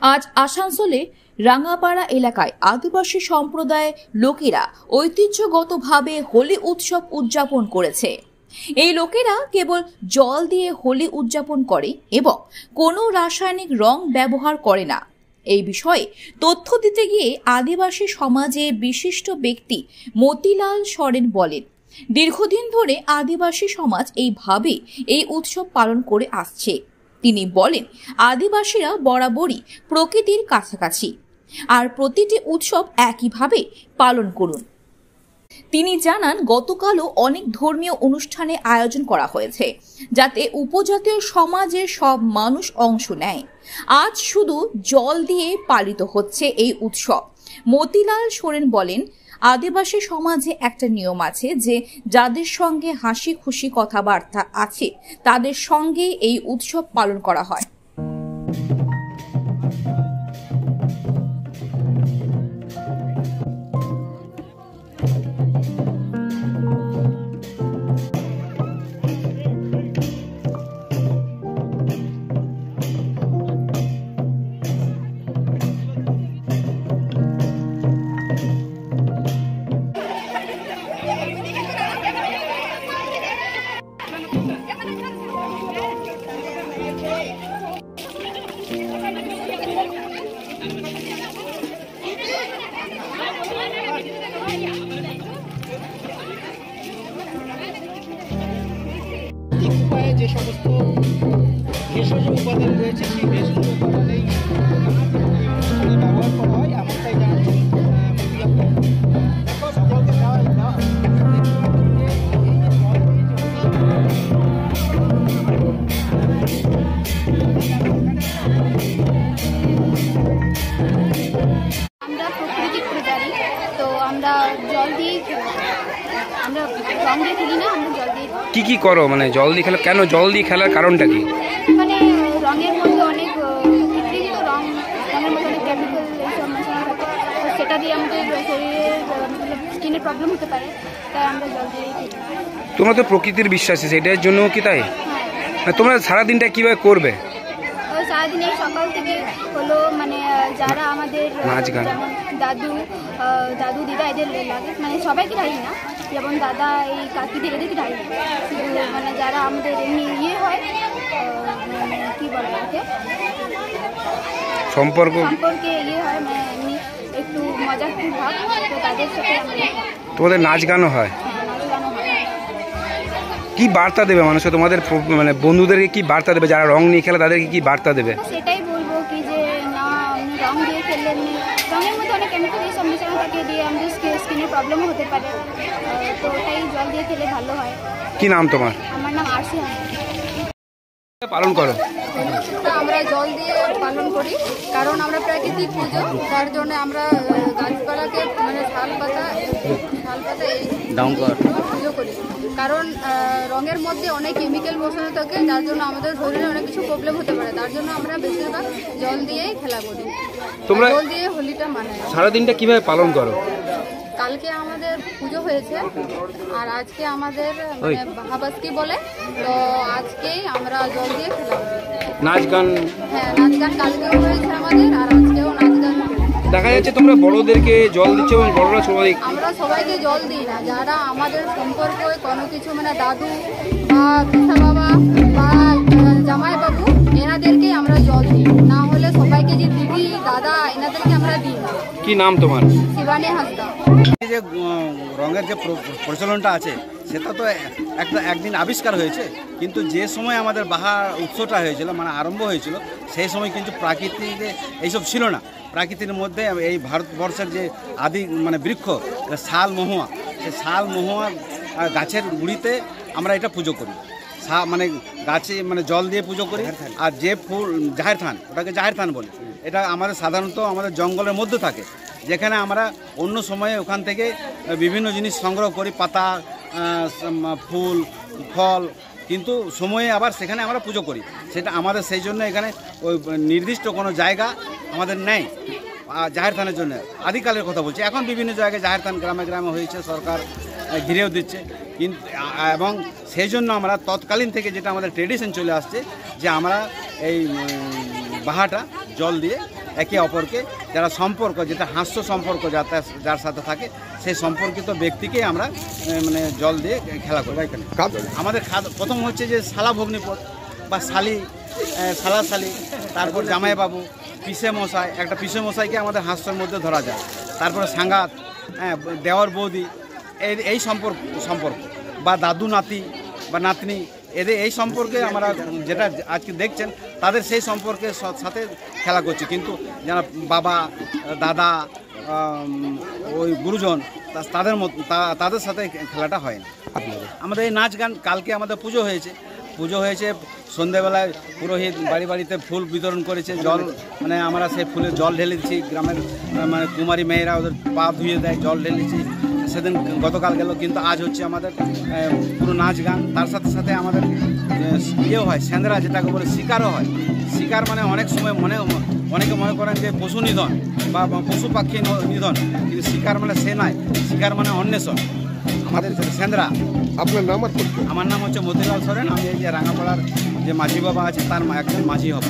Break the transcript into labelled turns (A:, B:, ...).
A: আজ আসানসোলে রাঙ্গাপাড়া এলাকায় আদিবাসী সম্প্রদায়ের লোকেরা ঐতিহ্যগতভাবে হোলি উৎসব উদযাপন করেছে। এই লোকেরা কেবল জল দিয়ে হোলি উদযাপন করে এবং কোনো রাসায়নিক রং ব্যবহার করে না। এই বিষয়ে তথ্য দিতে গিয়ে আদিবাসী সমাজে বিশিষ্ট ব্যক্তি মতিলাল সরেন বলেন, দীর্ঘদিন ধরে আদিবাসী সমাজ এইভাবে এই উৎসব পালন করে আসছে। তিনি বলেন, আদিবাসীরা বরাবরই প্রকৃতির কাছাকাছি, আর প্রতিটি উৎসব একইভাবে পালন করুন। তিনি জানান, গতকালও অনেক ধর্মীয় অনুষ্ঠানে আয়োজন করা হয়েছে যাতে উপজাতীয় সমাজের সব মানুষ অংশ নেয়। আজ শুধু জল দিয়ে পালিত হচ্ছে এই উৎসব। মতিলাল সোরেন বলেন, আদিবাসী সমাজে একটা নিয়ম আছে যে যাদের সঙ্গে হাসি খুশি কথাবার্তা আছে তাদের সঙ্গে এই উৎসব পালন করা হয়।
B: যে সমস্ত ভেষজ উপাদান রয়েছে সেই ভেষজ উপাদানেই ব্যবহার করা হয়, এমনটাই জানাচ্ছেন
C: আমরা প্রকৃতি পূজারি, তো আমরা জল দিয়ে আমরা রং দিয়ে খেলি না, আমরা জল দিয়ে। কি
D: করো মানে জল দিয়ে খেলা? কেন জল দিয়ে খেলার কারণটা কি?
C: মানে রঙের মধ্যে অনেক কৃত্রিম তো রঙের মধ্যে অনেক কেমিক্যাল এইসব মেশানো থাকে, তো সেটা দিয়ে আমাদের শরীরের স্কিনের প্রবলেম হতে পারে, তাই আমরা জল দিয়ে খেলি।
D: তোমরা তো প্রকৃতির বিশ্বাসী, সেটার জন্য কি তাই?
C: হ্যাঁ।
D: তোমরা সারাদিনটা কিভাবে করবে?
C: সারাদিনে সকাল থেকে হলো মানে যারা আমাদের যেমন দাদু দিদা এদের লাগে, মানে সবাইকে ঢালি না, যেমন দাদা এই কাকিদের এদেরকে ঢালি, মানে যারা আমাদের এমনি হয় কি বলে ওকে সম্পর্কে হয়, মানে এমনি একটু মজার ভাব, তো তাদের সাথে
D: তোমাদের নাচ গানও হয়। কি বার্তা দেবে মানুষকে, তোমাদের মানে বন্ধুদেরকে কি বার্তা দেবে যারা রং নিয়ে খেলে, তাদেরকে কি বার্তা দেবে?
C: সেটাই বলবো কি যে না, রং দিয়ে খেললে রঙের মধ্যে অনেক কেমিক্যাল এইসব মেশানো থাকে, দিয়ে আমাদের স্কিনের প্রবলেমও হতে পারে, তো ওটাই জল দিয়ে খেলে ভালো হয়।
D: কি নাম তোমার?
C: আমার নাম আরসি
D: পালন করো?
E: আমরা জল দিয়ে পালন করি, কারণ আমরা প্রাকৃতিক পুজো, তার জন্য আমরা গাছপালাকে মানে শাল পাতা পুজো করি, কারণ রঙের মধ্যে অনেক কেমিক্যাল মেশানো থাকে, যার জন্য আমাদের শরীরে অনেক কিছু প্রবলেম হতে পারে, তার জন্য আমরা বেশিরভাগ জল দিয়েই খেলা করি।
D: তোমরা
E: জল দিয়ে হোলিটা মানে
D: সারাদিনটা কিভাবে পালন করো?
E: কালকে আমাদের পুজো হয়েছে, আর আজকে আমাদের মানে বাহাবাসকি বলে, তো আজকেই আমরা জল দিয়ে খেলা করি।
D: নাচ গান?
E: হ্যাঁ, নাচ গান কালকেও হয়েছে আমাদের, আর আজকেও নাচ গান।
D: দেখা যাচ্ছে তোমরা বড়দেরকে জল দিচ্ছ এবং বড়রা সবাই।
E: আমরা সবাইকে জল দিই না, যারা আমাদের সম্পর্কে কোনো কিছু মানে দাদু বা পিসা বাবা বা জামাই বাবু এনাদেরকে আমরা জল দিই, না হলে সবাইকে যে দিদি দাদা এনাদেরকে আমরা দিই না।
D: কি নাম তোমার?
E: শিবানী হাসদা।
B: যে রঙের যে প্রচলনটা আছে সেটা তো একদিন আবিষ্কার হয়েছে, কিন্তু যে সময় আমাদের বাহার উৎসবটা হয়েছিল মানে আরম্ভ হয়েছিল, সেই সময় কিন্তু প্রাকৃতিকে এইসব ছিল না। প্রাকৃতির মধ্যে এই ভারতবর্ষের যে আদি মানে বৃক্ষ শাল মহুয়া, সেই শাল মহুয়া গাছের গুঁড়িতে আমরা এটা পুজো করি, মানে গাছে মানে জল দিয়ে পুজো করি। আর যে ফুল জাহের থান, ওটাকে জাহের থান বলে, এটা আমাদের সাধারণত আমাদের জঙ্গলের মধ্যে থাকে, যেখানে আমরা অন্য সময়ে ওখান থেকে বিভিন্ন জিনিস সংগ্রহ করি, পাতা ফুল ফল, কিন্তু সময়ে আবার সেখানে আমরা পুজো করি। সেটা আমাদের সেই জন্য এখানে ওই নির্দিষ্ট কোনো জায়গা আমাদের নেই জাহের থানের জন্য। আদিকালের কথা বলছি, এখন বিভিন্ন জায়গায় জাহের থান গ্রামে গ্রামে হয়েছে, সরকার ঘিরেও দিচ্ছে, কিন্তু এবং সেই জন্য আমরা তৎকালীন থেকে যেটা আমাদের ট্রেডিশন চলে আসছে যে আমরা এই বাহাটা জল দিয়ে একে অপরকে যারা সম্পর্ক, যেটা হাস্য সম্পর্ক যার সাথে থাকে, সেই সম্পর্কিত ব্যক্তিকেই আমরা মানে জল দিয়ে খেলা করি। এখানে আমাদের প্রথম হচ্ছে যে শালা ভগ্নিপদ বা শালি, শালা শালি, তারপর জামাইবাবু, পিসে মশাই, একটা পিসে মশাইকে আমাদের হাস্যর মধ্যে ধরা যায়। তারপরে সাঙ্গাত, দেওয়ার বৌদি, এই সম্পর্ক বা দাদু নাতি বা নাতনি, এদের এই সম্পর্কে আমরা যেটা আজকে দেখছেন তাদের সেই সম্পর্কের সাথে খেলা করছি। কিন্তু যারা বাবা, দাদা, ওই গুরুজন, তাদের সাথে খেলাটা হয় না। আমাদের এই নাচ গান, কালকে আমাদের পুজো হয়েছে সন্ধ্যেবেলায় পুরোহিত বাড়ি বাড়িতে ফুল বিতরণ করেছে, জল মানে আমরা সেই ফুলে জল ঢেলে দিচ্ছি, গ্রামের মানে কুমারী মেয়েরা ওদের পা ধুয়ে দেয়, জল ঢেলেছি। সেদিন গতকাল গেল, কিন্তু আজ হচ্ছে আমাদের পুরো নাচ গান, তার সাথে সাথে আমাদের ইয়েও হয়, সেন্দ্রা যেটাকে বলে শিকারও হয়। শিকার মানে অনেক সময় অনেকে মনে করেন যে পশু নিধন বা পশু পাখি নিধন, কিন্তু শিকার মানে সে নয়, শিকার মানে অন্বেষণ। আমাদের সেন্দ্রা।
F: আপনার নাম আর পরিচয়?
B: আমার নাম হচ্ছে মতিলাল সরেন, আমি এই যে রাঙাপাড়ার যে মাঝি বাবা আছে তার একজন মাঝি হব।